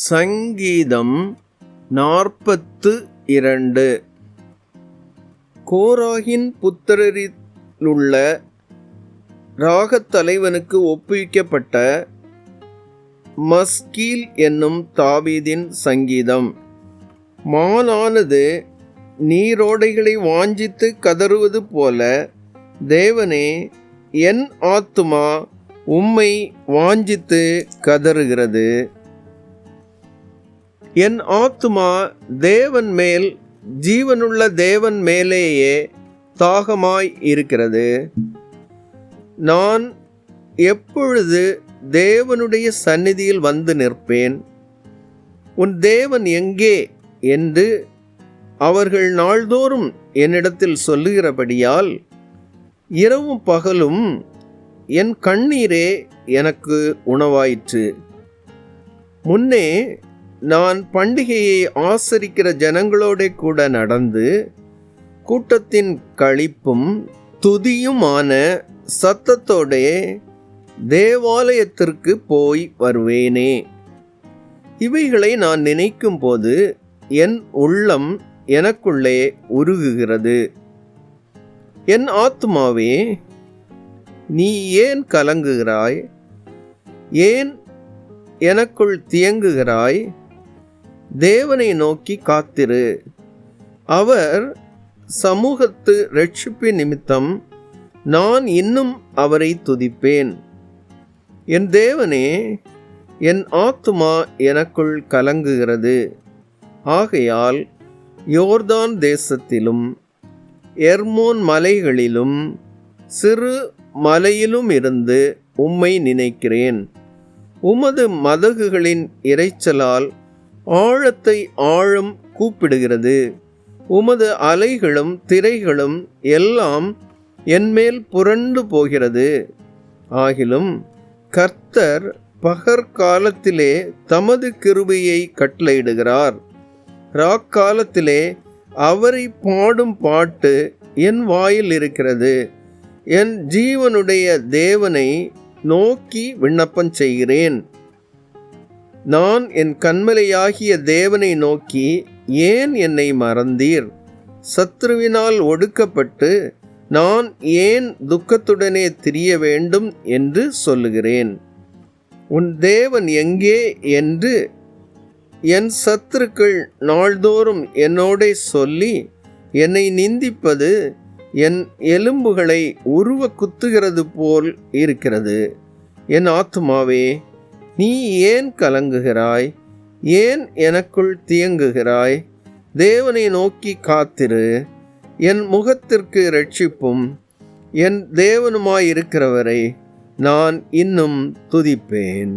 சங்கீதம் 42. கோராகின் புத்திரரிலுள்ள ராகத் தலைவனுக்கு ஒப்புவிக்கப்பட்ட மஸ்கீல் என்னும் தாவீதின் சங்கீதம். மானானது நீரோடைகளை வாஞ்சித்து கதறுவது போல, தேவனே, என் ஆத்துமா உம்மை வாஞ்சித்து கதறுகிறது. என் ஆத்துமா தேவன் மேல், ஜீவனுள்ள தேவன் மேலேயே தாகமாய் இருக்கிறது. நான் எப்பொழுது தேவனுடைய சந்நிதியில் வந்து நிற்பேன்? உன் தேவன் எங்கே என்று அவர்கள் நாள்தோறும் என்னிடத்தில் சொல்லுகிறபடியால், இரவும் பகலும் என் கண்ணீரே எனக்கு உணவாயிற்று. முன்னே நான் பண்டிகையை ஆசரிக்கிற ஜனங்களோட கூட நடந்து, கூட்டத்தின் களிப்பும் துதியுமான சத்தத்தோடே தேவாலயத்திற்கு போய் வருவேனே. இவைகளை நான் நினைக்கும் போது என் உள்ளம் எனக்குள்ளே உருகுகிறது. என் ஆத்துமாவே, நீ ஏன் கலங்குகிறாய்? ஏன் எனக்குள் தியங்குகிறாய்? தேவனை நோக்கி காத்திரு. அவர் சமூகத்து இரட்சிப்பின் நிமித்தம் நான் இன்னும் அவரை துதிப்பேன். என் தேவனே, என் ஆத்துமா எனக்குள் கலங்குகிறது. ஆகையால் யோர்தான் தேசத்திலும் எர்மோன் மலைகளிலும் சிறு மலையிலும் இருந்து உம்மை நினைக்கிறேன். உமது மதகுகளின் இரைச்சலால் ஆழத்தை ஆழம் கூப்பிடுகிறது. உமது அலைகளும் திரைகளும் எல்லாம் என்மேல் புரண்டு போகிறது. ஆகிலும் கர்த்தர் பகற்காலத்திலே தமது கிருபையை கட்டளையிடுகிறார். ராக்காலத்திலே அவரை பாடும் பாட்டு என் வாயில் இருக்கிறது. என் ஜீவனுடைய தேவனை நோக்கி விண்ணப்பம் செய்கிறேன். நான் என் கன்மலையாகிய தேவனை நோக்கி, ஏன் என்னை மறந்தீர்? சத்ருவினால் ஒடுக்கப்பட்டு நான் ஏன் துக்கத்துடனே திரிய வேண்டும் என்று சொல்லுகிறேன். உன் தேவன் எங்கே என்று என் சத்துருக்கள் நாள்தோறும் என்னோடே சொல்லி என்னை நிந்திப்பது என் எலும்புகளை உருவ குத்துகிறது போல் இருக்கிறது. என் ஆத்துமாவே, நீ ஏன் கலங்குகிறாய்? ஏன் எனக்குள் தியங்குகிறாய்? தேவனை நோக்கி காத்திரு. என் முகத்திற்கு இரட்சிப்பும் என் தேவனுமாயிருக்கிறவரை நான் இன்னும் துதிப்பேன்.